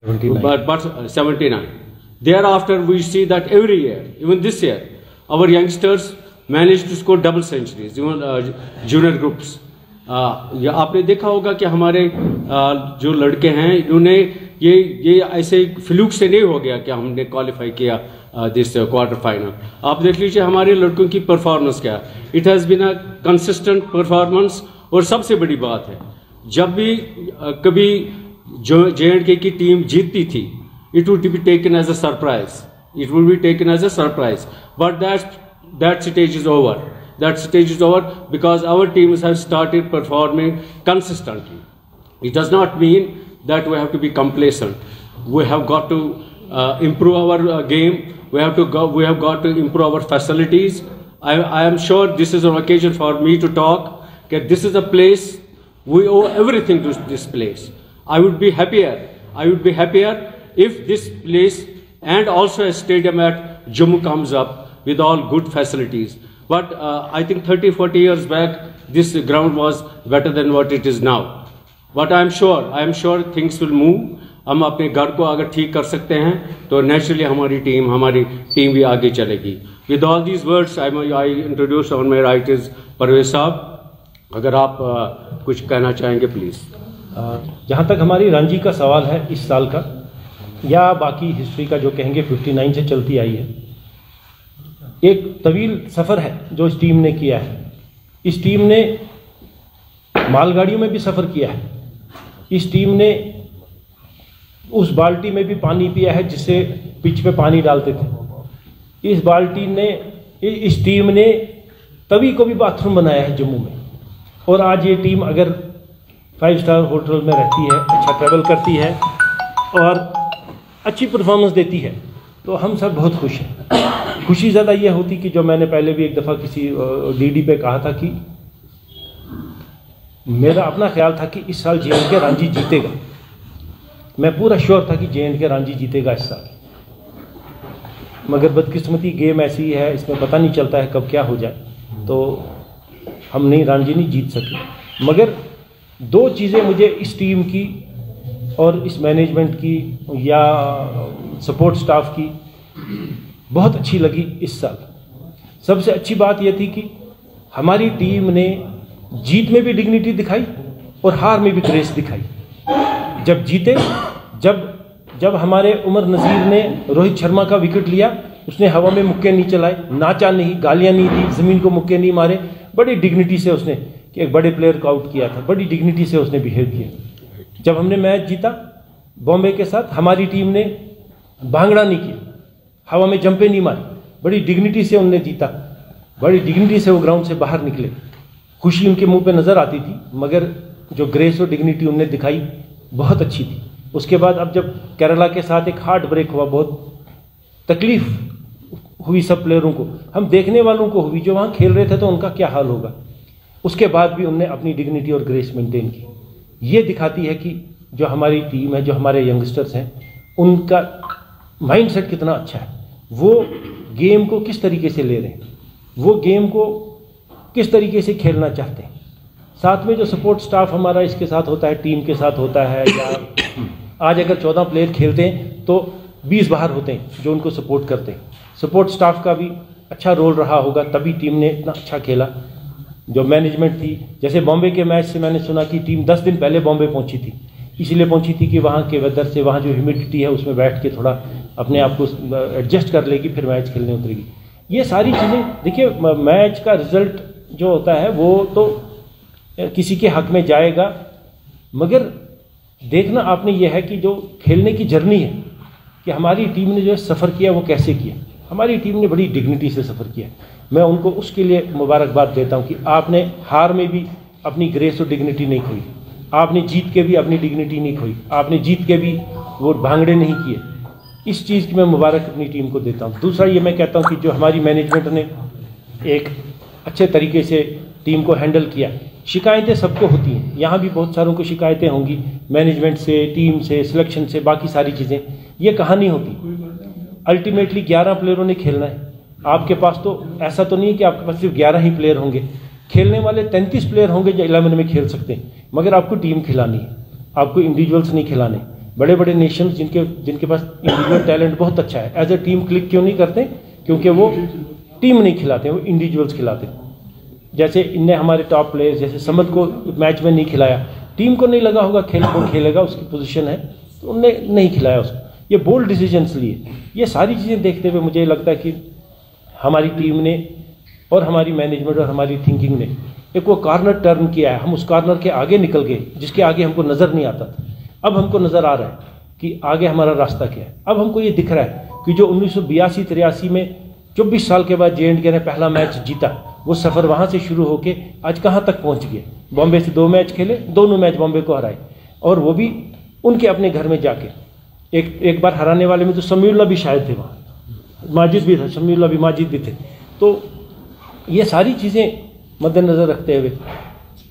but 79. Thereafter, we see that every year, even this year, our youngsters managed to score double centuries, even junior groups. आपने देखा होगा कि हमारे जो लड़के हैं इन्होंने ये ऐसे फ्लूक से नहीं हो गया कि हमने क्वालिफाई किया दिस क्वार्टर फाइनल. आप देख लीजिए हमारे लड़कों की परफॉर्मेंस क्या. It has been a consistent performance. और सबसे बड़ी बात है, जब भी कभी जो J&K की टीम जीतती थी, it would be taken as a surprise. It would be taken as a surprise. But that stage is over. That stage is over because our teams have started performing consistently. It does not mean that we have to be complacent. We have got to improve our game. We have got to improve our facilities. I am sure this is an occasion for me to talk that this is a place we owe everything to this place. I would be happier if this place and also a stadium at Jammu comes up with all good facilities. But I think 30-40 years back, this ground was better than what it is now. But I am sure things will move. हम अपने घर को अगर ठीक कर सकते हैं तो नेचुरली हमारी टीम भी आगे चलेगी. With all these words, I introduce on my right is Parvez साहब. अगर आप कुछ कहना चाहेंगे प्लीज़. जहाँ तक हमारी रणजी का सवाल है इस साल का या बाकी हिस्ट्री का जो कहेंगे 59 से चलती आई है, एक तवील सफ़र है जो इस टीम ने किया है. इस टीम ने मालगाड़ियों में भी सफ़र किया है. इस टीम ने उस बाल्टी में भी पानी पिया है जिससे पिच पे पानी डालते थे. इस टीम ने तवी को भी बाथरूम बनाया है जम्मू में. और आज ये टीम अगर 5 स्टार होटल में रहती है, अच्छा ट्रैवल करती है और अच्छी परफॉर्मेंस देती है तो हम सब बहुत खुश हैं. खुशी ज़्यादा ये होती कि जो मैंने पहले भी एक दफ़ा किसी डीडी पे कहा था कि मेरा अपना ख्याल था कि इस साल J&K रणजी जीतेगा. मैं पूरा श्योर था कि J&K रणजी जीतेगा इस साल. मगर बदकिस्मती गेम ऐसी है, इसमें पता नहीं चलता है कब क्या हो जाए, तो हम रणजी नहीं जीत सके. मगर दो चीज़ें मुझे इस टीम की और इस मैनेजमेंट की या सपोर्ट स्टाफ की बहुत अच्छी लगी इस साल. सबसे अच्छी बात यह थी कि हमारी टीम ने जीत में भी डिग्निटी दिखाई और हार में भी ग्रेस दिखाई. जब जीते, जब हमारे उमर नज़ीर ने रोहित शर्मा का विकेट लिया, उसने हवा में मुक्के नहीं चलाए, नाचा नहीं, गालियां नहीं दी, ज़मीन को मुक्के नहीं मारे, बड़ी डिग्निटी से उसने कि एक बड़े प्लेयर को आउट किया था, बड़ी डिग्निटी से उसने बिहेव किया. जब हमने मैच जीता बॉम्बे के साथ, हमारी टीम ने भांगड़ा नहीं किया, हवा में जंपे नहीं मारी, बड़ी डिग्निटी से उन्होंने जीता. बड़ी डिग्निटी से वो ग्राउंड से बाहर निकले. खुशी उनके मुंह पे नज़र आती थी, मगर जो ग्रेस और डिग्निटी उन्होंने दिखाई बहुत अच्छी थी. उसके बाद अब जब केरला के साथ एक हार्ट ब्रेक हुआ, बहुत तकलीफ हुई सब प्लेयरों को, हम देखने वालों को हुई, जो वहाँ खेल रहे थे तो उनका क्या हाल होगा. उसके बाद भी उन्होंने अपनी डिग्निटी और ग्रेस मेंटेन की. ये दिखाती है कि जो हमारी टीम है, जो हमारे यंगस्टर्स हैं, उनका माइंडसेट कितना अच्छा है. वो गेम को किस तरीके से ले रहे हैं, वो गेम को किस तरीके से खेलना चाहते हैं. साथ में जो सपोर्ट स्टाफ हमारा इसके साथ होता है, टीम के साथ होता है, या आज अगर 14 प्लेयर खेलते हैं तो 20 बाहर होते हैं जो उनको सपोर्ट करते हैं. सपोर्ट स्टाफ का भी अच्छा रोल रहा होगा, तभी टीम ने इतना अच्छा खेला. जो मैनेजमेंट थी, जैसे बॉम्बे के मैच से मैंने सुना कि टीम 10 दिन पहले बॉम्बे पहुंची थी, इसलिए पहुंची थी कि वहाँ के वेदर से, वहाँ जो ह्यूमिडिटी है उसमें बैठ के थोड़ा अपने आप को एडजस्ट कर लेगी, फिर मैच खेलने उतरेगी. ये सारी चीज़ें देखिए, मैच का रिजल्ट जो होता है वो तो किसी के हक में जाएगा, मगर देखना आपने यह है कि जो खेलने की जर्नी है कि हमारी टीम ने जो सफ़र किया वो कैसे किया. हमारी टीम ने बड़ी डिग्निटी से सफ़र किया. मैं उनको उसके लिए मुबारकबाद देता हूं कि आपने हार में भी अपनी ग्रेस और डिग्निटी नहीं खोई, आपने जीत के भी अपनी डिग्निटी नहीं खोई, आपने जीत के भी वो भांगड़े नहीं किए. इस चीज़ की मैं मुबारक अपनी टीम को देता हूं. दूसरा ये मैं कहता हूं कि जो हमारी मैनेजमेंट ने एक अच्छे तरीके से टीम को हैंडल किया. शिकायतें सबको होती हैं, यहाँ भी बहुत सारों को शिकायतें होंगी मैनेजमेंट से, टीम से, सिलेक्शन से, बाकी सारी चीज़ें. ये कहानी होती. अल्टीमेटली 11 प्लेयरों ने खेलना है. आपके पास तो ऐसा तो नहीं है कि आपके पास सिर्फ 11 ही प्लेयर होंगे. खेलने वाले 33 प्लेयर होंगे जो 11 में खेल सकते हैं, मगर आपको टीम खिलानी है, आपको इंडिविजुअल्स नहीं खिलाने. बड़े बड़े नेशंस जिनके पास इंडिविजुअल टैलेंट बहुत अच्छा है, एज ए टीम क्लिक क्यों नहीं करते? क्योंकि वो टीम नहीं खिलाते, वो इंडिविजुअल्स खिलाते। जैसे इनने हमारे टॉप प्लेयर्स जैसे समद को मैच में नहीं खिलाया, टीम को नहीं लगा होगा खेल को खेलेगा, उसकी पोजीशन है, तो उनने नहीं खिलाया उसको। ये बोल्ड डिसीजंस लिए। ये सारी चीज़ें देखते हुए मुझे लगता है कि हमारी टीम ने और हमारी मैनेजमेंट और हमारी थिंकिंग ने एक वो कॉर्नर टर्न किया है। हम उस कॉर्नर के आगे निकल गए जिसके आगे हमको नज़र नहीं आता था। अब हमको नज़र आ रहा है कि आगे हमारा रास्ता क्या है। अब हमको ये दिख रहा है कि जो 1982-83 में 24 साल के बाद J&K ने पहला मैच जीता, वो सफ़र वहाँ से शुरू होके आज कहाँ तक पहुँच गए। बॉम्बे से 2 मैच खेले, दोनों मैच बॉम्बे को हराए, और वो भी उनके अपने घर में जाके। एक बार हराने वाले में तो समीउल्लाह भी शायद थे, वहाँ माजिद भी था, समीउल्लाह भी, माजिद भी थे। तो ये सारी चीज़ें मद्देनज़र रखते हुए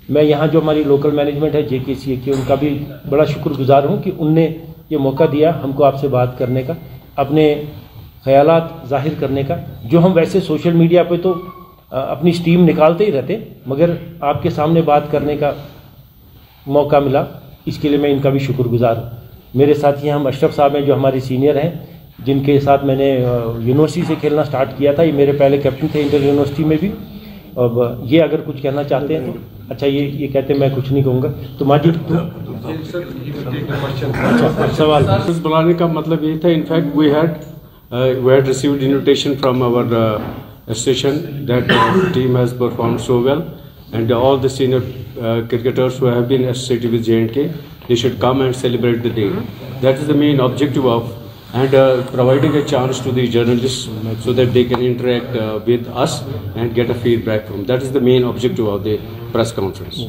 मैं यहाँ जो हमारी लोकल मैनेजमेंट है JKCA की, उनका भी बड़ा शुक्रगुजार हूँ कि उनने ये मौका दिया हमको आपसे बात करने का, अपने ख्यालात जाहिर करने का। जो हम वैसे सोशल मीडिया पे तो अपनी स्टीम निकालते ही रहते, मगर आपके सामने बात करने का मौका मिला, इसके लिए मैं इनका भी शुक्रगुजार हूँ। मेरे साथ ही हम अशरफ साहब हैं जो हमारे सीनियर हैं, जिनके साथ मैंने यूनिवर्सिटी से खेलना स्टार्ट किया था। ये मेरे पहले कैप्टन थे इंटर यूनिवर्सिटी में भी। अब ये अगर कुछ कहना चाहते हैं तो अच्छा, ये कहते हैं, मैं कुछ नहीं कहूँगा। तो माजिद सवाल बुलाने का मतलब ये था, in fact we had received invitation from our association that team has performed so well, and all the senior cricketers who have been associated with J&K, they should come and celebrate the day. That is the main objective of, and providing a chance to the journalists so that they can interact with us and get a feedback from. That is the main objective of the press conference.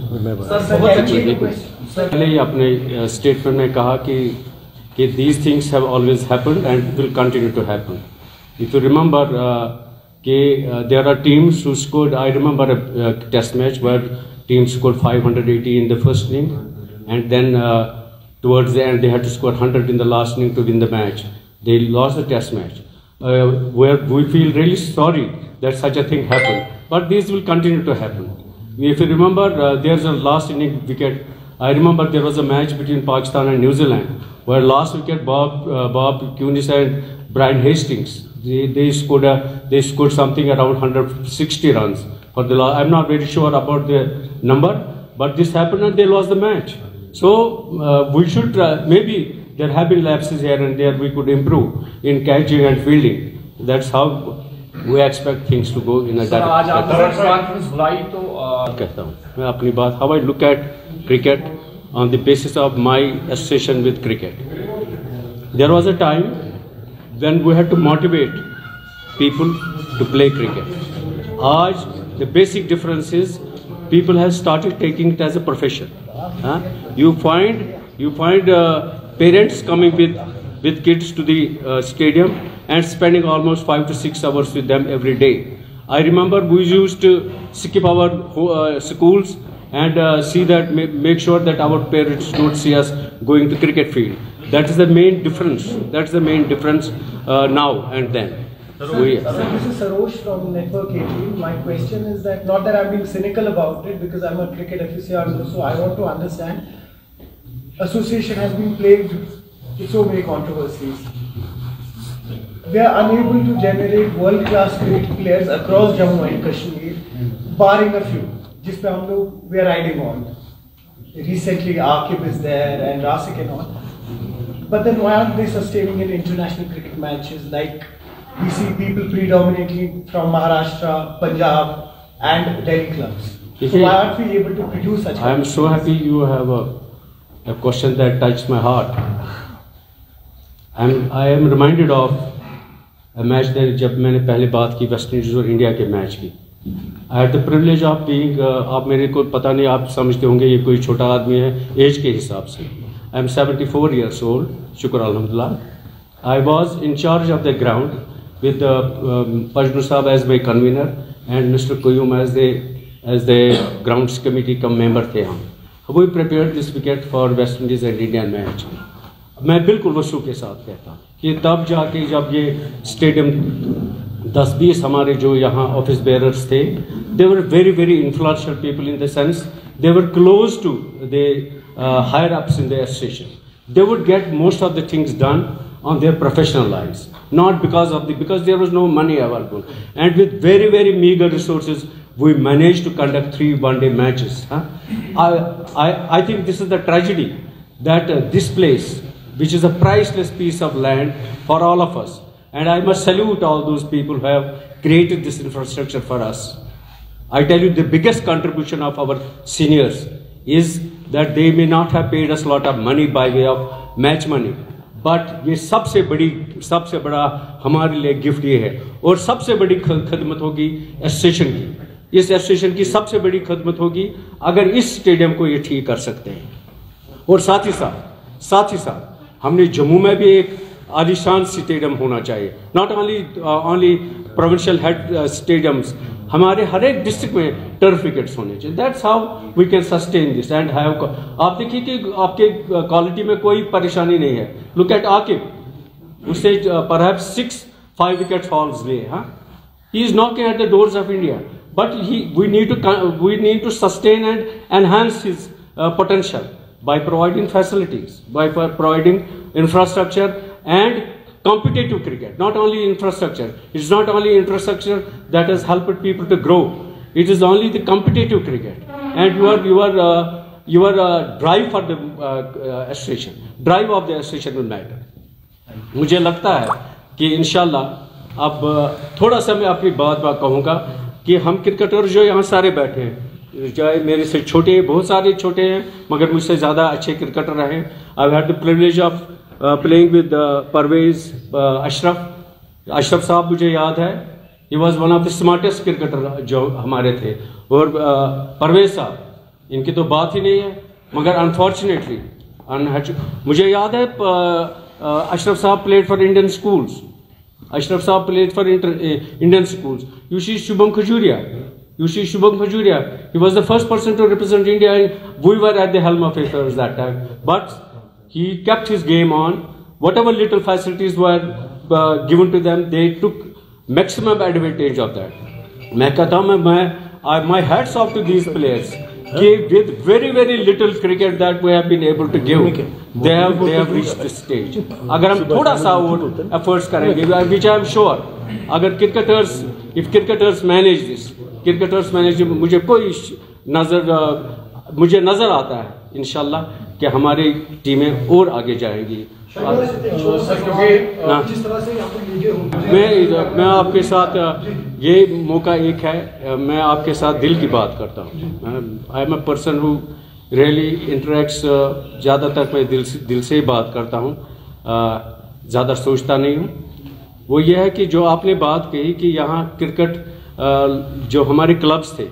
पहले ही अपने statement में कहा कि these things have always happened and will continue to happen. If you remember, there are teams who scored. I remember a test match where teams scored 580 in the first inning, and then towards the end they had to score 100 in the last inning to win the match. They lost the test match. Where we feel really sorry that such a thing happened, but this will continue to happen. If you remember, there's a last inning wicket. I remember there was a match between Pakistan and New Zealand where last wicket Bob Cunis and Brian Hastings. They scored something around 160 runs for the last. I'm not very sure about the number, but this happened and they lost the match. So we should maybe there have been lapses here and there. We could improve in catching and fielding. That's how we expect things to go in a direction. कहता हूँ मैं अपनी बात. How I look at cricket on the basis of my association with cricket. There was a time when we had to motivate people to play cricket. Aaj the basic difference is people have started taking it as a profession. You find parents coming with kids to the stadium and spending almost 5 to 6 hours with them every day. I remember we used to skip our schools and see that, make sure that our parents don't see us going to cricket field. That is the main difference. That's the main difference now and then. So, this is Sarosh from Network 18. My question is that, not that I'm being cynical about it, because I'm a cricket aficionado, so I want to understand. Association has been plagued with so many controversies. We are unable to generate world-class cricket players across Jammu and Kashmir, barring a few. Just we are riding on. Recently, Aqib is there and Rasik and all. But then why aren't they sustaining in international cricket matches? Like we see people predominantly from Maharashtra, Punjab and Delhi clubs. So why aren't we able to produce such? I am so happy you have a question that touched my heart. I am reminded of a match that जब मैंने पहले बात की West Indies और India के match की. I had the privilege of being, आप मेरे को पता नहीं, आप समझते होंगे ये कोई छोटा आदमी है एज के हिसाब से. I am 74 years old, shukr alhamdulillah. I was in charge of the ground with Pajnu Saab as my convener and Mr. Koyum as the grounds committee member थे हम. We prepared this wicket for West Indies and Indian match. मैं बिल्कुल वसूख के साथ कहता हूँ कि तब जाके जब ये स्टेडियम 10-20 हमारे जो यहाँ ऑफिस बेयरर्स थे, they were very very influential people in the sense they were close to the higher ups in the association. they would get most of the things done on their professional lives, not because there was no money available. And with very, very meager resources, we managed to conduct 3 one-day matches. I think this is the tragedy, that this place, which is a priceless piece of land for all of us, and I must salute all those people who have created this infrastructure for us. I tell you, the biggest contribution of our seniors is that they may not have paid us a lot of money by way of match money, but ये सबसे बड़ा हमारे लिए gift ये है, और सबसे बड़ी खदमत होगी एसोसिएशन की। इस एसोसिएशन की सबसे बड़ी खदमत होगी अगर इस स्टेडियम को ये ठीक कर सकते हैं। और साथ ही साथ हमने जम्मू में भी एक आलिशान स्टेडियम होना चाहिए, not only provincial head stadiums, हमारे हर एक डिस्ट्रिक्ट में टर्फ विकेट्स होने चाहिए। That's how we can sustain this and have. आप देखिए कि आपके क्वालिटी में कोई परेशानी नहीं है। लुक एट आकिब, उससे परहैप्स 6-5 विकेट हॉल्स लिए, हाँ, he is knocking at the doors of India, but we need to sustain and enhance his potential by providing facilities, by providing infrastructure and competitive cricket. Not only infrastructure. It's not only infrastructure that has helped people to grow. It is only the competitive cricket. And your drive for the association, drive of the association will matter. मुझे लगता है कि इंशाल्लाह अब थोड़ा सा मैं अपनी बात कहूँगा कि हम क्रिकेटर जो यहाँ सारे बैठे हैं, चाहे मेरे से छोटे, बहुत सारे छोटे हैं मगर मुझसे ज़्यादा अच्छे क्रिकेटर रहे। I had the privilege of playing with Parvez Ashraf साहब, मुझे याद है, he was one of the smartest cricketer जो हमारे थे। और परवेज साहब, इनकी तो बात ही नहीं है, मगर अनफॉर्चुनेटली मुझे याद है अशरफ साहब played for Indian schools. Ashraf Saab played for Indian schools. You see Shubham Khajuria. He was the first person to represent India. We were at the helm of affairs that time. But he kept his game on. Whatever little facilities were given to them, they took maximum advantage of that. मैं कहता हूँ, my hats off to these players. With very, very little cricket that we have been able to give, they have reached this stage. अगर हम थोड़ा सा और efforts करेंगे, which I am sure, अगर if cricketers manage this, मुझे नजर आता है इंशाल्लाह कि हमारी टीमें और आगे जाएंगी। मैं आपके साथ, ये मौका एक है, मैं आपके साथ दिल की बात करता हूँ। I am a person who really interacts, ज़्यादातर मैं दिल से ही बात करता हूँ, ज़्यादा सोचता नहीं हूँ। वो ये है कि जो आपने बात कही कि यहाँ क्रिकेट जो हमारे क्लब्स थे,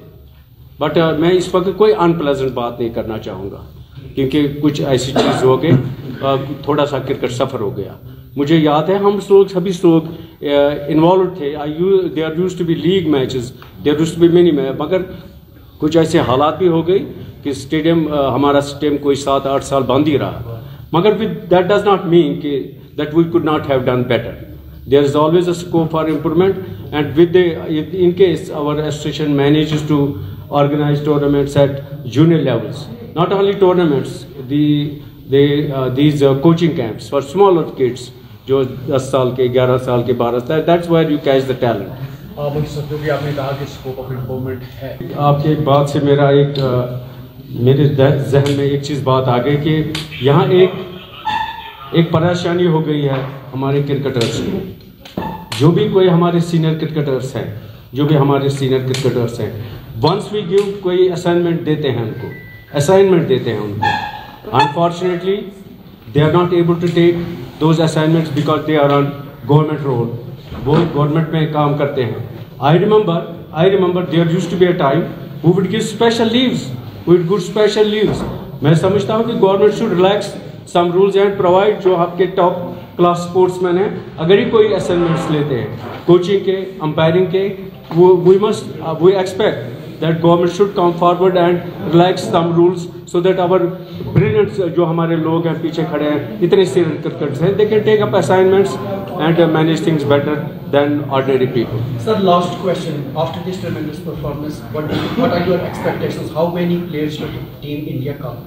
बट मैं इस वक्त कोई अनप्लेजेंट बात नहीं करना चाहूँगा क्योंकि कुछ ऐसी चीज़ हो गई, थोड़ा सा क्रिकेट सफ़र हो गया। मुझे याद है हम सभी लोग इन्वॉल्व थे। There used to be league matches, there used to be mini match, मगर कुछ ऐसे हालात भी हो गई कि हमारा स्टेडियम कोई 7-8 साल बंद ही रहा। मगर दैट डज नॉट मीन कि that we could not have done better. There is always a scope for improvement and with in case our association manages to organize tournaments at junior levels, not only tournaments, these coaching camps for smaller kids जो 10 साल के, 11 साल के, 12 साल, that's where you catch the talent. मुझे सब भी आपने कहा कि स्कोप ऑफ इम्प्रूवमेंट है। आपके बात से मेरा मेरे जहन में एक चीज़ बात आ गई कि यहाँ एक परेशानी हो गई है हमारे क्रिकेटर्स को। जो भी कोई हमारे सीनियर क्रिकेटर्स हैं, वंस वी गिव कोई असाइनमेंट देते हैं उनको, unfortunately they are not able to take those assignments because they are on government role, वो गवर्नमेंट में काम करते हैं। I remember there used to be a time who would give special leaves. मैं समझता हूँ कि government should relax some rules and provide जो आपके टॉप क्लास स्पोर्ट्समैन हैं, अगर ही कोई असाइनमेंट्स लेते हैं कोचिंग के, अंपायरिंग के, we expect that government should come forward and relax some rules so that our brilliant जो हमारे लोग हैं पीछे खड़े हैं, इतने सीनियर क्रिकेटर्स हैं, they can take up assignments and manage things better than ordinary people. Sir, last question. After this tremendous performance, what are your expectations? How many players should Team India come?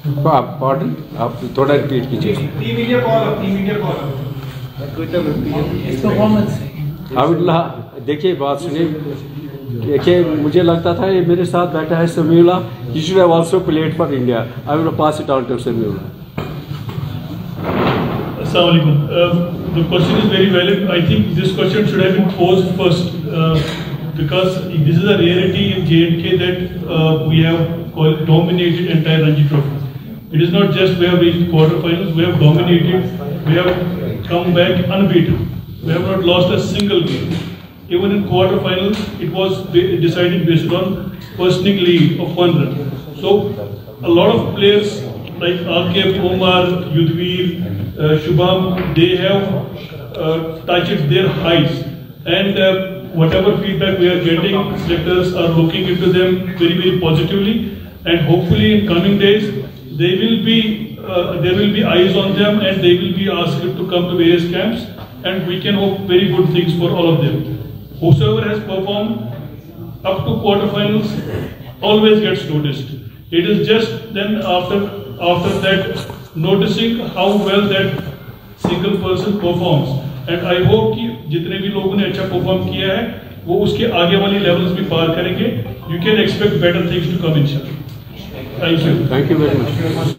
Pardon? आप थोड़ा repeat कीजिए। Team India call up. Team India call up. Performance. देखिए बात सुनिए। देखिए मुझे लगता था ये मेरे साथ बैठा है Samiullah, he should have also played for India. I will pass it on to Samiullah. Assalamu alaikum. The question is very valid. I think this question should have been posed first because this is a rarity in J&K that we have dominated entire Ranji Trophy. It is not just we have reached quarterfinals, we have dominated, we have come back unbeaten. We have not lost a single game. Even in quarterfinals, it was decided based on personal lead of 1 run. So, a lot of players like Akif, Omar, Yudhvir, Shubham, they have touched their highs. And whatever feedback we are getting, selectors are looking into them very, very positively. And hopefully in coming days, there will be eyes on them and they will be asked to come to various camps. And we can hope very good things for all of them. Whosoever has performed up to quarterfinals always gets noticed. It is just then after that noticing how well that single person performs. And I hope कि जितने भी लोगों ने अच्छा perform किया है वो उसके आगे वाली levels भी पार करेंगे. You can expect better things to come inshallah. Thank you. Thank you very much.